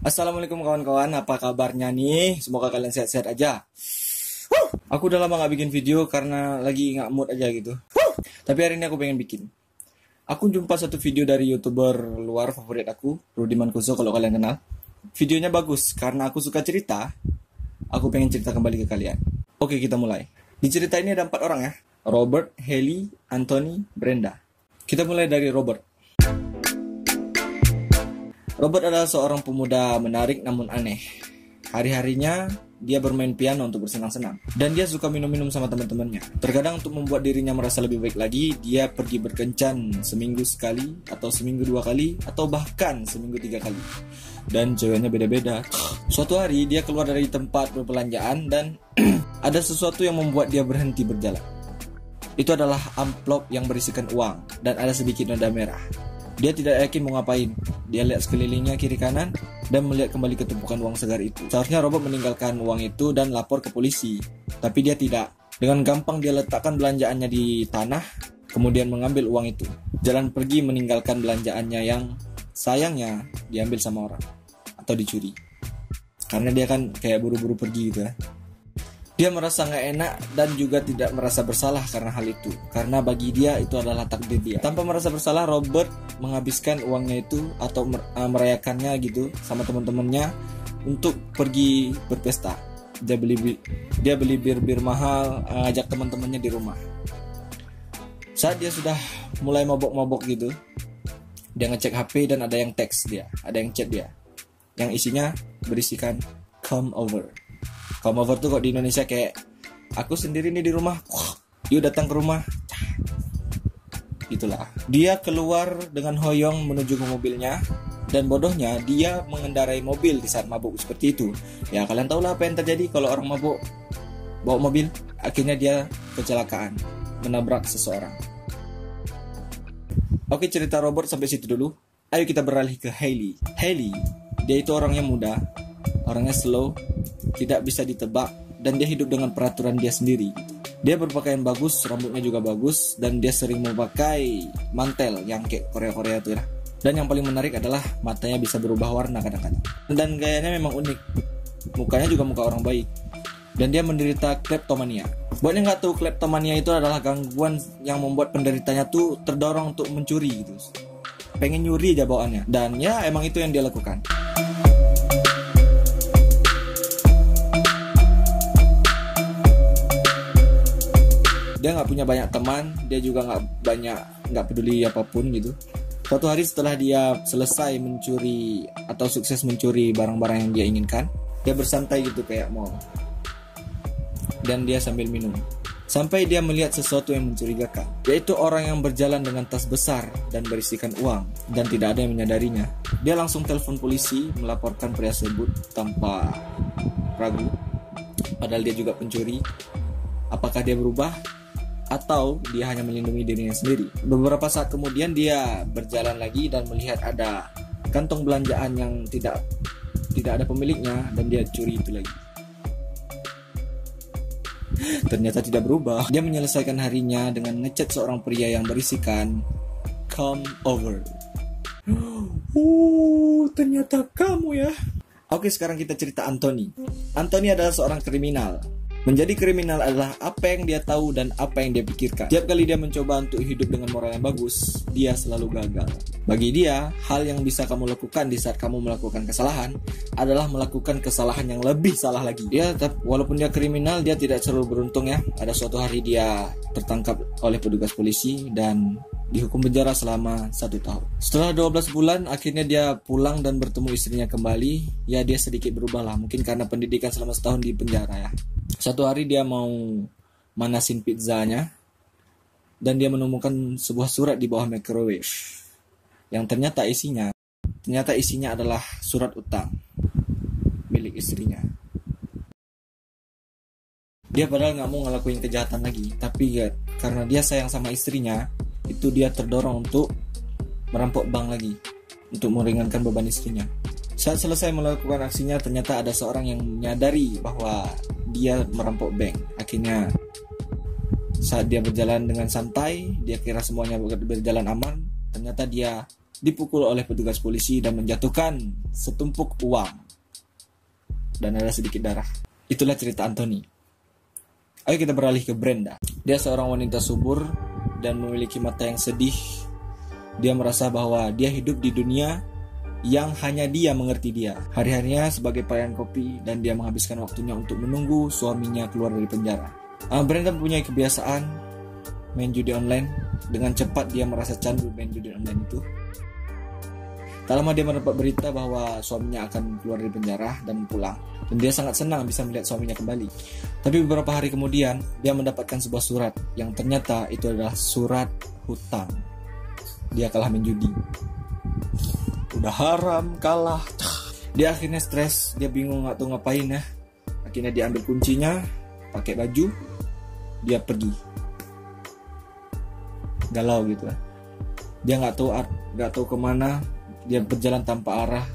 Assalamualaikum kawan-kawan, apa kabarnya nih? Semoga kalian sehat-sehat aja. Aku udah lama gak bikin video karena lagi gak mood aja gitu. Tapi hari ini aku pengen bikin. Aku jumpa satu video dari YouTuber luar favorit aku, Rudy Mancuso kalau kalian kenal. Videonya bagus karena aku suka cerita. Aku pengen cerita kembali ke kalian. Oke, kita mulai. Di cerita ini ada 4 orang ya. Robert, Haley, Anthony, Brenda. Kita mulai dari Robert. Robert adalah seorang pemuda menarik namun aneh. Hari-harinya dia bermain piano untuk bersenang-senang. Dan dia suka minum-minum sama teman-temannya. Terkadang untuk membuat dirinya merasa lebih baik lagi, dia pergi berkencan seminggu sekali, atau seminggu 2 kali, atau bahkan seminggu 3 kali. Dan ceweknya beda-beda. Suatu hari dia keluar dari tempat perbelanjaan dan ada sesuatu yang membuat dia berhenti berjalan. Itu adalah amplop yang berisikan uang dan ada sedikit noda merah. Dia tidak yakin mau ngapain. Dia lihat sekelilingnya kiri kanan dan melihat kembali ke tumpukan uang segar itu. Seharusnya Robert meninggalkan uang itu dan lapor ke polisi. Tapi dia tidak. Dengan gampang dia letakkan belanjaannya di tanah, kemudian mengambil uang itu. Jalan pergi meninggalkan belanjaannya yang sayangnya diambil sama orang. Atau dicuri. Karena dia kan kayak buru-buru pergi gitu ya. Dia merasa nggak enak dan juga tidak merasa bersalah karena hal itu. Karena bagi dia itu adalah takdir dia. Tanpa merasa bersalah, Robert menghabiskan uangnya itu atau merayakannya gitu sama teman-temannya untuk pergi berpesta. Dia beli bir mahal, ajak teman-temannya di rumah. Saat dia sudah mulai mabok-mabok gitu, dia ngecek HP dan ada yang teks dia, ada yang chat dia, yang isinya berisikan come over. Come over tuh kok di Indonesia kayak aku sendiri nih di rumah, yuk datang ke rumah. Itulah. Dia keluar dengan hoyong menuju ke mobilnya dan bodohnya dia mengendarai mobil di saat mabuk seperti itu. Ya kalian tahu lah apa yang terjadi kalau orang mabuk bawa mobil. Akhirnya dia kecelakaan, menabrak seseorang. Oke, cerita Robert sampai situ dulu. Ayo kita beralih ke Haley. Haley, dia itu orangnya muda, orangnya slow, tidak bisa ditebak, dan dia hidup dengan peraturan dia sendiri. Dia berpakaian bagus, rambutnya juga bagus, dan dia sering memakai mantel yang kayak Korea-Korea itu ya. Dan yang paling menarik adalah matanya bisa berubah warna kadang-kadang. Dan gayanya memang unik. Mukanya juga muka orang baik. Dan dia menderita kleptomania. Buat yang nggak tahu, kleptomania itu adalah gangguan yang membuat penderitanya tuh terdorong untuk mencuri gitu. Pengen nyuri aja bawaannya. Dan ya emang itu yang dia lakukan. Dia nggak punya banyak teman, dia juga nggak peduli apapun gitu. Suatu hari setelah dia selesai mencuri atau sukses mencuri barang-barang yang dia inginkan, dia bersantai gitu kayak mau. Dan dia sambil minum. Sampai dia melihat sesuatu yang mencurigakan, yaitu orang yang berjalan dengan tas besar dan berisikan uang, dan tidak ada yang menyadarinya. Dia langsung telepon polisi melaporkan pria tersebut tanpa ragu. Padahal dia juga pencuri. Apakah dia berubah? Atau dia hanya melindungi dirinya sendiri. Beberapa saat kemudian dia berjalan lagi dan melihat ada kantong belanjaan yang tidak ada pemiliknya dan dia curi itu lagi. Ternyata tidak berubah. Dia menyelesaikan harinya dengan ngechat seorang pria yang berisikan come over. Ternyata kamu ya. Oke, sekarang kita cerita Anthony. Anthony adalah seorang kriminal. Menjadi kriminal adalah apa yang dia tahu dan apa yang dia pikirkan. Setiap kali dia mencoba untuk hidup dengan moral yang bagus, dia selalu gagal. Bagi dia, hal yang bisa kamu lakukan di saat kamu melakukan kesalahan adalah melakukan kesalahan yang lebih salah lagi. Dia walaupun dia kriminal, dia tidak selalu beruntung ya. Ada suatu hari dia tertangkap oleh petugas polisi dan dihukum penjara selama 1 tahun. Setelah 12 bulan, akhirnya dia pulang dan bertemu istrinya kembali. Ya, dia sedikit berubah lah. Mungkin karena pendidikan selama setahun di penjara ya. Suatu hari dia mau manasin pizzanya dan dia menemukan sebuah surat di bawah microwave yang ternyata isinya adalah surat utang milik istrinya. Dia padahal nggak mau ngelakuin kejahatan lagi, tapi ya, karena dia sayang sama istrinya, itu dia terdorong untuk merampok bank lagi untuk meringankan beban istrinya. Saat selesai melakukan aksinya, ternyata ada seorang yang menyadari bahwa dia merampok bank. Akhirnya saat dia berjalan dengan santai, dia kira semuanya berjalan aman. Ternyata dia dipukul oleh petugas polisi dan menjatuhkan setumpuk uang. Dan ada sedikit darah. Itulah cerita Anthony. Ayo kita beralih ke Brenda. Dia seorang wanita subur dan memiliki mata yang sedih. Dia merasa bahwa dia hidup di dunia yang hanya dia mengerti dia. Hari-harinya sebagai pelayan kopi dan dia menghabiskan waktunya untuk menunggu suaminya keluar dari penjara. Brenda mempunyai kebiasaan main judi online. Dengan cepat dia merasa candu main judi online itu. Tak lama dia mendapat berita bahwa suaminya akan keluar dari penjara dan pulang. Dan dia sangat senang bisa melihat suaminya kembali. Tapi beberapa hari kemudian dia mendapatkan sebuah surat yang ternyata itu adalah surat hutang. Dia kalah main judi. Udah haram kalah. Dia akhirnya stres, dia bingung gak tahu ngapain ya. Akhirnya dia ambil kuncinya, pakai baju, dia pergi. Galau gitu ya. Dia gak tahu kemana. Dia berjalan tanpa arah.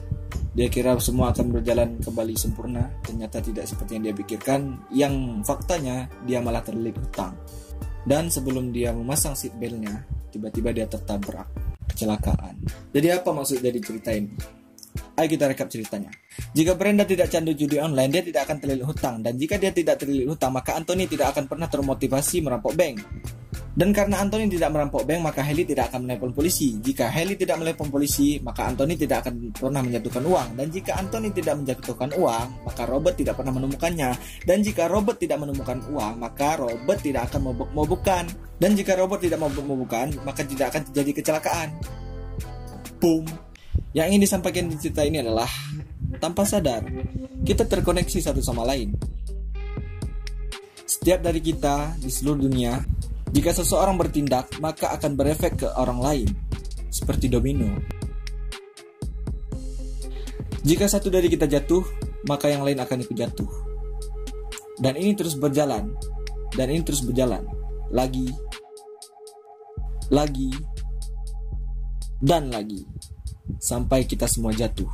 Dia kira semua akan berjalan kembali sempurna. Ternyata tidak seperti yang dia pikirkan. Yang faktanya dia malah terlilit hutang. Dan sebelum dia memasang seat beltnya, tiba-tiba dia tertabrak. Kecelakaan. Jadi apa maksud dari cerita ini? Ayo kita rekap ceritanya. Jika Brenda tidak candu judi online, dia tidak akan terlilit hutang. Dan jika dia tidak terlilit hutang, maka Anthony tidak akan pernah termotivasi merampok bank. Dan karena Anthony tidak merampok bank, maka Haley tidak akan menelpon polisi. Jika Haley tidak menelpon polisi, maka Anthony tidak akan pernah menjatuhkan uang. Dan jika Anthony tidak menjatuhkan uang, maka Robert tidak pernah menemukannya. Dan jika Robert tidak menemukan uang, maka Robert tidak akan mabuk-mabukan. Dan jika Robert tidak mabuk-mabukan, maka tidak akan terjadi kecelakaan. Boom. Yang ingin disampaikan di cerita ini adalah, tanpa sadar, kita terkoneksi satu sama lain. Setiap dari kita di seluruh dunia, jika seseorang bertindak, maka akan berefek ke orang lain, seperti domino. Jika satu dari kita jatuh, maka yang lain akan ikut jatuh. Dan ini terus berjalan, lagi, dan lagi, sampai kita semua jatuh.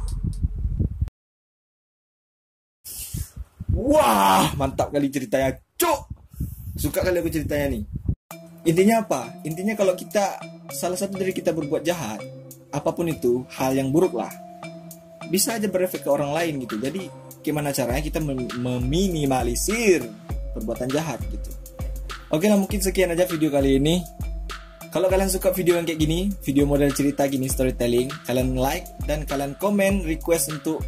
Wah, mantap kali ceritanya, cuk! Suka kali aku ceritanya nih. Intinya apa? Intinya kalau salah satu dari kita berbuat jahat, apapun itu, hal yang buruk lah, bisa aja berefek ke orang lain gitu. Jadi gimana caranya kita meminimalisir perbuatan jahat gitu. Oke lah, mungkin sekian aja video kali ini. Kalau kalian suka video yang kayak gini, video model cerita gini, storytelling, kalian like dan kalian komen request untuk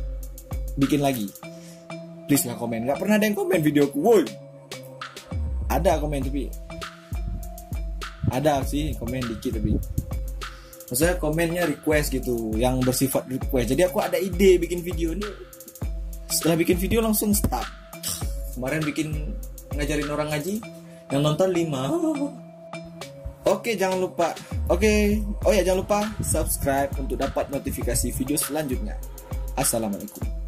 bikin lagi. Please lah komen. Gak pernah ada yang komen videoku, woi. Ada komen tapi ada sih komen dikit, tapi maksudnya komennya request gitu, yang bersifat request. Jadi aku ada ide bikin video nih, setelah bikin video langsung start. Kemarin bikin ngajarin orang ngaji, yang nonton 5. Oke, jangan lupa. Jangan lupa subscribe untuk dapat notifikasi video selanjutnya. Assalamualaikum.